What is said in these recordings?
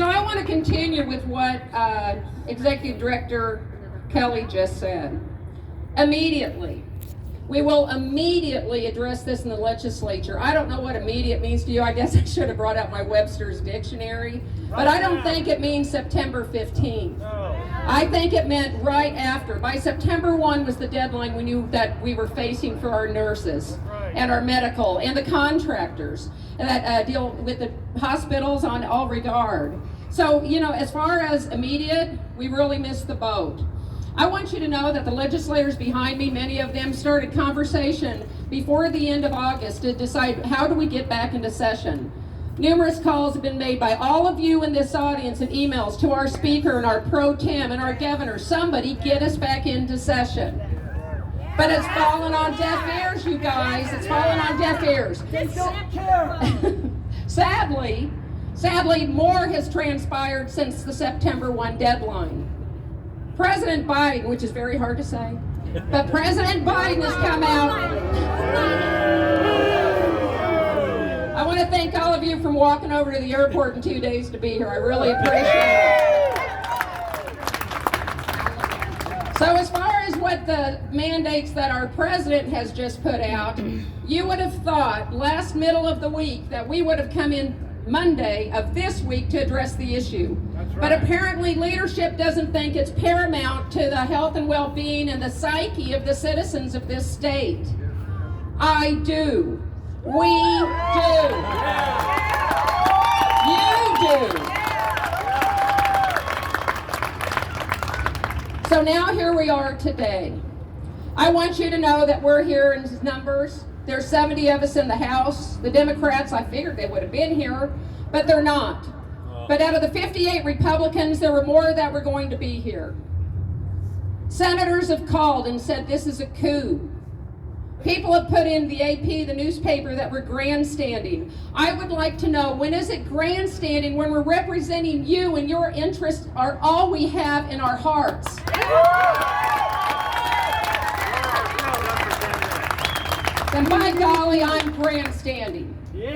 So I want to continue with what Executive Director Kelly just said. Immediately. We will immediately address this in the legislature. I don't know what immediate means to you. I guess I should have brought out my Webster's dictionary. But I don't think it means September 15th. I think it meant right after. By September 1 was the deadline we knew that we were facing for our nurses and our medical and the contractors that deal with the hospitals on all regard. So, you know, as far as immediate, we really missed the boat. I want you to know that the legislators behind me, many of them started conversation before the end of August to decide how do we get back into session. Numerous calls have been made by all of you in this audience and emails to our speaker and our pro tem and our governor. Somebody get us back into session. But it's fallen on deaf ears, you guys. It's fallen on deaf ears. They don't care. Sadly, more has transpired since the September 1 deadline. President Biden, which is very hard to say, but President Biden has come out. I want to thank all of you for walking over to the airport in 2 days to be here. I really appreciate it. So as far as what the mandates that our president has just put out, you would have thought last middle of the week that we would have come in Monday of this week to address the issue. But apparently leadership doesn't think it's paramount to the health and well-being and the psyche of the citizens of this state. I do. We do. You do. So now here we are today. I want you to know that we're here in numbers. There's 70 of us in the House. The Democrats, I figured they would have been here, but they're not. But out of the 58 Republicans, there were more that were going to be here. Senators have called and said this is a coup. People have put in the AP, the newspaper, that we're grandstanding. I would like to know, when is it grandstanding when we're representing you and your interests are all we have in our hearts? Then by golly, I'm grandstanding. You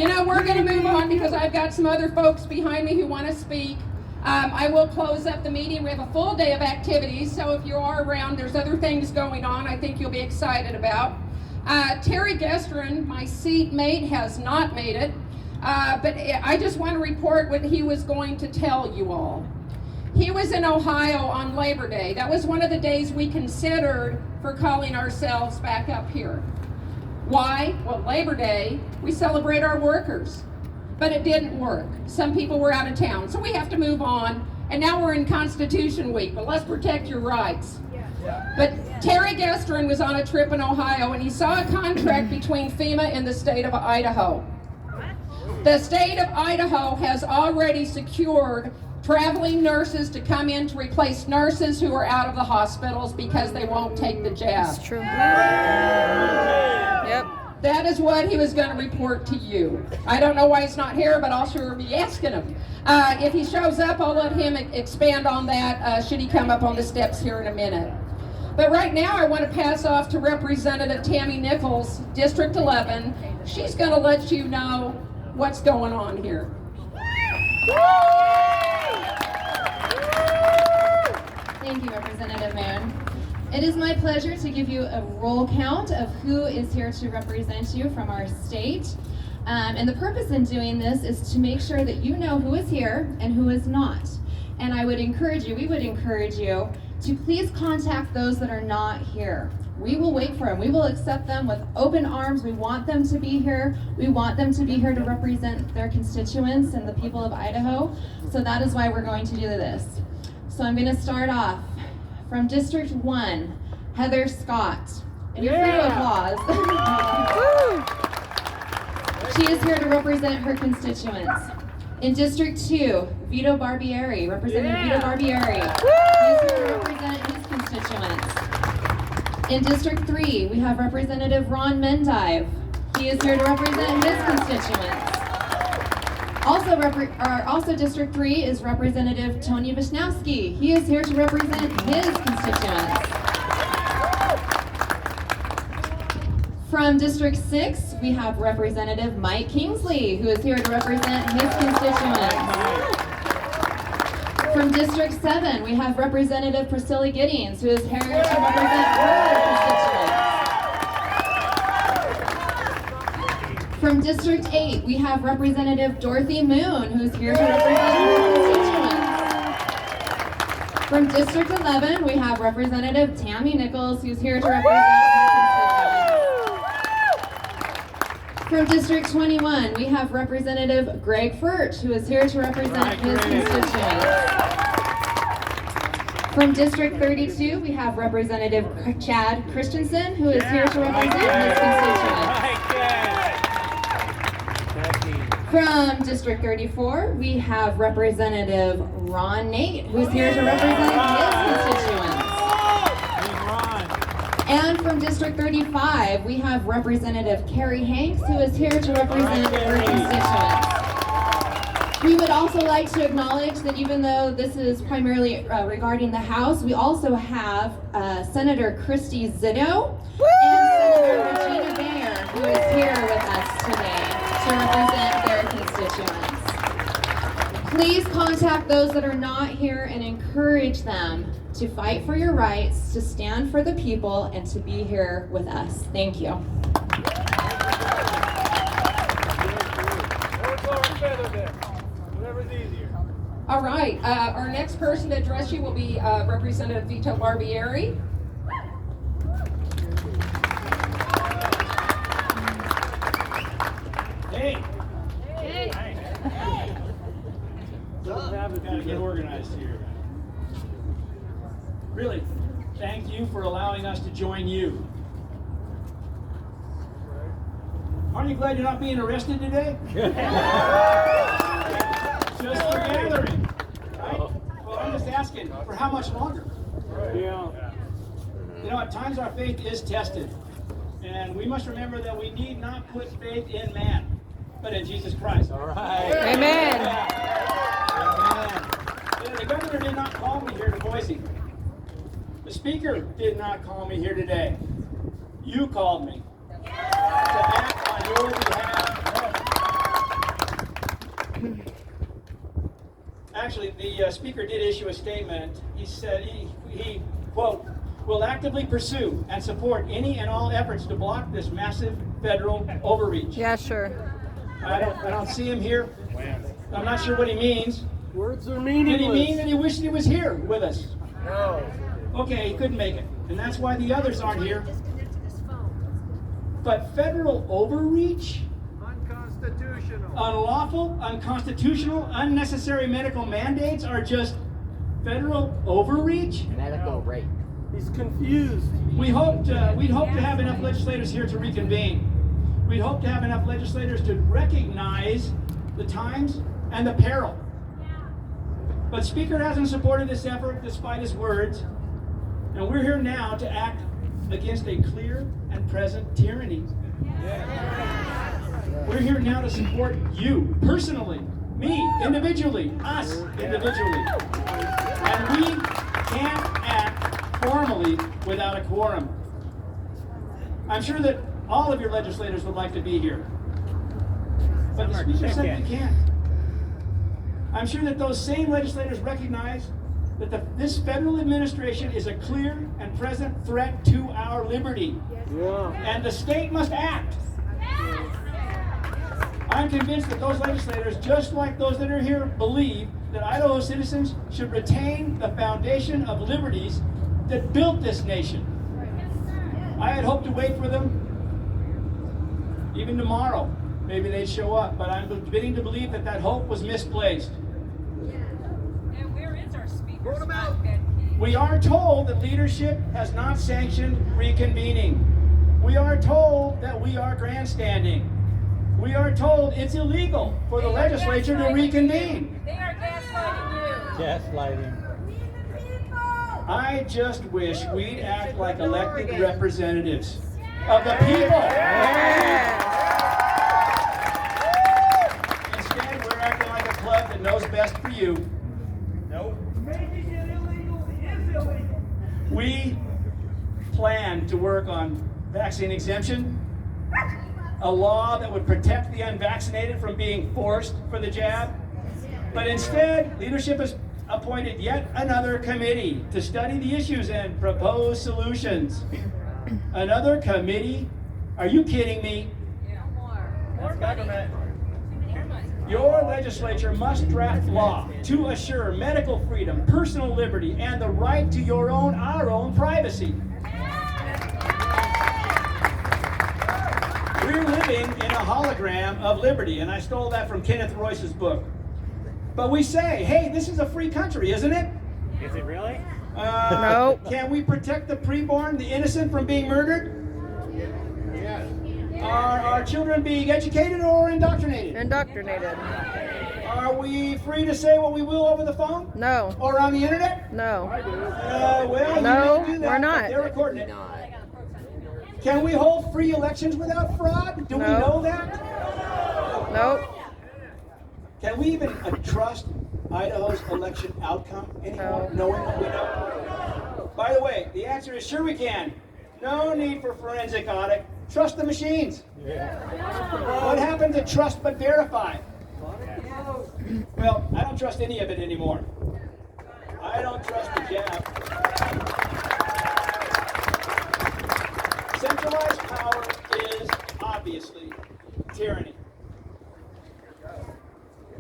know, we're going to move on because I've got some other folks behind me who want to speak. I will close up the meeting. We have a full day of activities, so if you are around, there's other things going on I think you'll be excited about. Terry Gestrin, my seatmate, has not made it, but I just want to report what he was going to tell you all. He was in Ohio on Labor Day. That was one of the days we considered for calling ourselves back up here. Why? Well, Labor Day, we celebrate our workers. But it didn't work. Some people were out of town, so we have to move on. And now we're in Constitution Week, but let's protect your rights. But Terry Gestrin was on a trip in Ohio, and he saw a contract between FEMA and the state of Idaho. The state of Idaho has already secured traveling nurses to come in to replace nurses who are out of the hospitals because they won't take the jab. That's true. Yep. That is what he was going to report to you. I don't know why he's not here, but I'll sure be asking him. If he shows up, I'll let him expand on that should he come up on the steps here in a minute. But right now, I want to pass off to Representative Tammy Nichols, District 11. She's going to let you know what's going on here. Thank you, Representative Mann. It is my pleasure to give you a roll count of who is here to represent you from our state. And the purpose in doing this is to make sure that you know who is here and who is not. And we would encourage you to please contact those that are not here. We will wait for them. We will accept them with open arms. We want them to be here. We want them to be here to represent their constituents and the people of Idaho. So that is why we're going to do this. So I'm going to start off from District 1, Heather Scott. And you're free to applause. She is here to represent her constituents. In District 2, Vito Barbieri, Representative Vito Barbieri. He is here to represent his constituents. In District 3, we have Representative Ron Mendive. He is here to represent his constituents. Also District 3 is Representative Tony Wisnowski. He is here to represent his constituents. From District 6, we have Representative Mike Kingsley, who is here to represent his constituents. From District 7, we have Representative Priscilla Giddings, who is here to represent her constituents. From District 8, we have Representative Dorothy Moon, who is here to represent her constituents. From District 11, we have Representative Tammy Nichols, who's here to represent her constituents. From District 21, we have Representative Greg Furch, who is here to represent his constituents. From District 32, we have Representative Chad Christensen, who is here to represent his constituents. From District 34, we have Representative Ron Nate, who's here to represent his constituents. And from District 35, we have Representative Carrie Hanks, who is here to represent her constituents. We would also like to acknowledge that even though this is primarily regarding the House, we also have Senator Christy Zito and Senator Regina Bayer, who is here with us today to represent their constituents. Please contact those that are not here and encourage them to fight for your rights, to stand for the people, and to be here with us. Thank you. All right, our next person to address you will be Representative Vito Barbieri. Hey. Gotta get organized here. Really, thank you for allowing us to join you. Aren't you glad you're not being arrested today? Just for gathering, right? Well, I'm just asking, for how much longer? Yeah. You know, at times our faith is tested. And we must remember that we need not put faith in man, but in Jesus Christ. All right. Amen. Amen. The governor did not call me here to Boise. The speaker did not call me here today. You called me to act on your behalf. Actually, the speaker did issue a statement. He said he quote, will actively pursue and support any and all efforts to block this massive federal overreach. Yeah, sure. I don't see him here. I'm not sure what he means. Words are meaningless. Did he mean that he wished he was here with us? No. Okay, he couldn't make it. And that's why the others aren't here. But federal overreach? Unconstitutional. Unlawful, unconstitutional, unnecessary medical mandates are just federal overreach? Medical rape. He's confused. We'd hoped to have enough legislators here to reconvene. We'd hoped to have enough legislators to recognize the times and the peril. But Speaker hasn't supported this effort despite his words, and we're here now to act against a clear and present tyranny. We're here now to support you personally, me individually, us individually. And we can't act formally without a quorum. I'm sure that all of your legislators would like to be here, but the Speaker simply can't. I'm sure that those same legislators recognize that this federal administration is a clear and present threat to our liberty. Yeah. And the state must act. I'm convinced that those legislators, just like those that are here, believe that Idaho citizens should retain the foundation of liberties that built this nation. I had hoped to wait for them even tomorrow. Maybe they'd show up, but I'm beginning to believe that that hope was misplaced. And where is our speaker? We are told that leadership has not sanctioned reconvening. We are told that we are grandstanding. We are told it's illegal for the legislature to reconvene. They are gaslighting you. Gaslighting. I just wish we'd act like elected representatives of the people. Instead, we're acting like a club that knows best for you. Nope. Making it illegal is illegal. We plan to work on vaccine exemption, a law that would protect the unvaccinated from being forced for the jab. But instead, leadership has appointed yet another committee to study the issues and propose solutions. Another committee? Are you kidding me? More money. Your legislature must draft law to assure medical freedom, personal liberty, and the right to our own privacy. We're living in a hologram of liberty, and I stole that from Kenneth Royce's book. But we say, hey, this is a free country, isn't it? Is it really? No. Can we protect the preborn, the innocent, from being murdered? Are our children being educated or indoctrinated? Indoctrinated. Are we free to say what we will over the phone? No. Or on the internet? No. Well, No, you may do that, we're not. but they're recording it. Can we hold free elections without fraud? Do we No. know that? Nope. Can we even trust Idaho's election outcome anymore, No. knowing what we know? By the way, the answer is sure we can. No need for forensic audit. Trust the machines. What happened to trust but verify? Well, I don't trust any of it anymore. I don't trust the jab. Centralized power is obviously tyranny.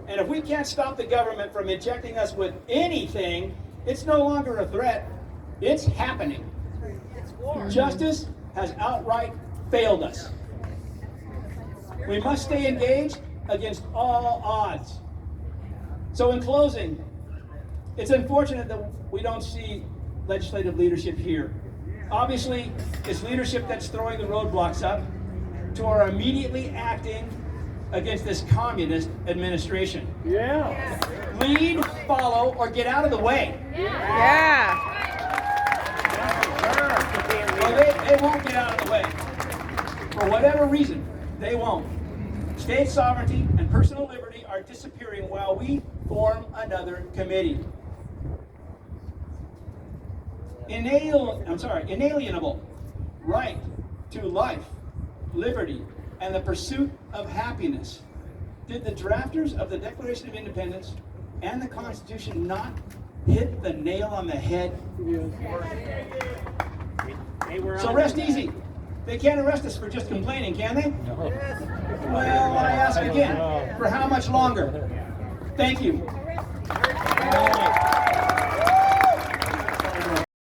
And if we can't stop the government from injecting us with anything, it's no longer a threat. It's happening. Justice has outright failed us. We must stay engaged against all odds. So in closing, it's unfortunate that we don't see legislative leadership here. Obviously, it's leadership that's throwing the roadblocks up to our immediately acting against this communist administration. Yeah. Lead, follow, or get out of the way. Yeah. Well, they won't get out of the way. For whatever reason, they won't. State sovereignty and personal liberty are disappearing while we form another committee. Inalienable right to life, liberty, and the pursuit of happiness. Did the drafters of the Declaration of Independence and the Constitution not hit the nail on the head? So rest easy. They can't arrest us for just complaining, can they? Well, I ask again, for how much longer? Thank you.